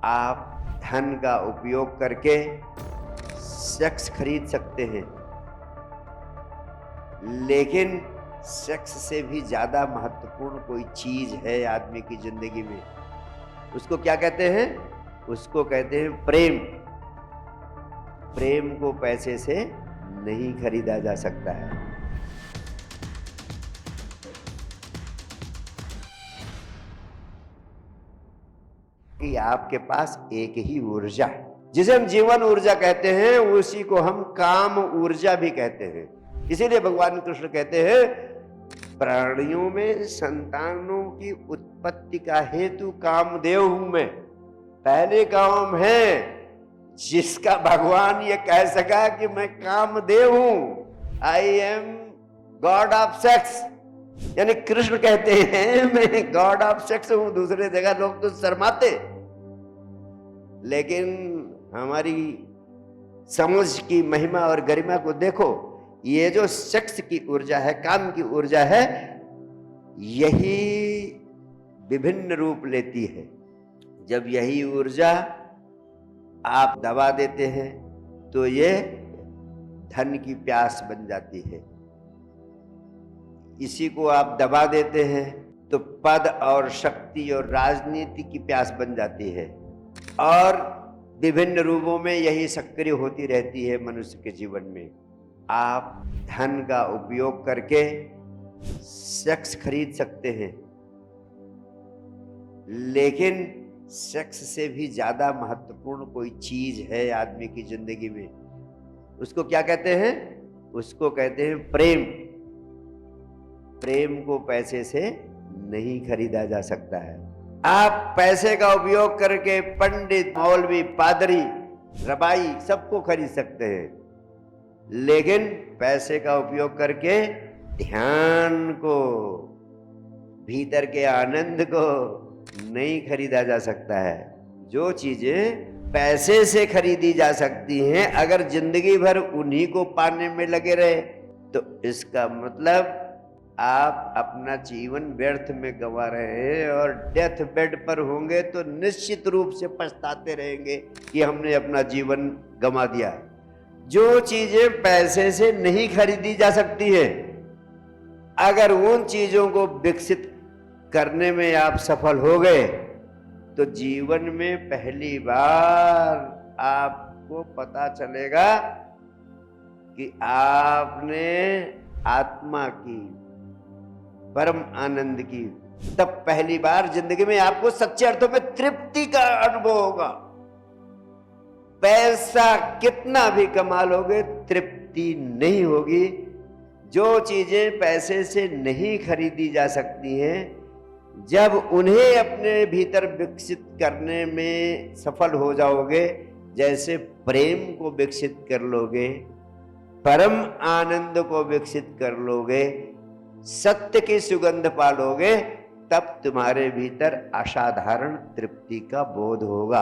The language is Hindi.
आप धन का उपयोग करके सेक्स खरीद सकते हैं, लेकिन सेक्स से भी ज्यादा महत्वपूर्ण कोई चीज है आदमी की जिंदगी में। उसको क्या कहते हैं? उसको कहते हैं प्रेम। प्रेम को पैसे से नहीं खरीदा जा सकता है। कि आपके पास एक ही ऊर्जा है, जिसे हम जीवन ऊर्जा कहते हैं, उसी को हम काम ऊर्जा भी कहते हैं। इसीलिए भगवान कृष्ण कहते हैं प्राणियों में संतानों की उत्पत्ति का हेतु कामदेव हूं मैं। पहले काम है जिसका भगवान ये कह सका कि मैं कामदेव हूं, I am God of sex. यानी कृष्ण कहते हैं मैं गॉड ऑफ सेक्स हूं। दूसरे जगह लोग तो शर्माते, लेकिन हमारी समझ की महिमा और गरिमा को देखो। ये जो सेक्स की ऊर्जा है, काम की ऊर्जा है, यही विभिन्न रूप लेती है। जब यही ऊर्जा आप दबा देते हैं तो ये धन की प्यास बन जाती है। इसी को आप दबा देते हैं तो पद और शक्ति और राजनीति की प्यास बन जाती है, और विभिन्न रूपों में यही सक्रिय होती रहती है मनुष्य के जीवन में। आप धन का उपयोग करके सेक्स खरीद सकते हैं, लेकिन सेक्स से भी ज्यादा महत्वपूर्ण कोई चीज है आदमी की जिंदगी में। उसको क्या कहते हैं? उसको कहते हैं प्रेम। प्रेम को पैसे से नहीं खरीदा जा सकता है। आप पैसे का उपयोग करके पंडित, मौलवी, पादरी, रबाई सबको खरीद सकते हैं, लेकिन पैसे का उपयोग करके ध्यान को, भीतर के आनंद को नहीं खरीदा जा सकता है। जो चीजें पैसे से खरीदी जा सकती हैं, अगर जिंदगी भर उन्हीं को पाने में लगे रहे तो इसका मतलब आप अपना जीवन व्यर्थ में गंवा रहे हैं, और डेथ बेड पर होंगे तो निश्चित रूप से पछताते रहेंगे कि हमने अपना जीवन गंवा दिया। जो चीजें पैसे से नहीं खरीदी जा सकती है, अगर उन चीजों को विकसित करने में आप सफल हो गए तो जीवन में पहली बार आपको पता चलेगा कि आपने आत्मा की, परम आनंद की, तब पहली बार जिंदगी में आपको सच्चे अर्थों में तृप्ति का अनुभव होगा। पैसा कितना भी कमा लोगे, तृप्ति नहीं होगी। जो चीजें पैसे से नहीं खरीदी जा सकती हैं, जब उन्हें अपने भीतर विकसित करने में सफल हो जाओगे, जैसे प्रेम को विकसित कर लोगे, परम आनंद को विकसित कर लोगे, सत्य की सुगंध पालोगे, तब तुम्हारे भीतर असाधारण तृप्ति का बोध होगा।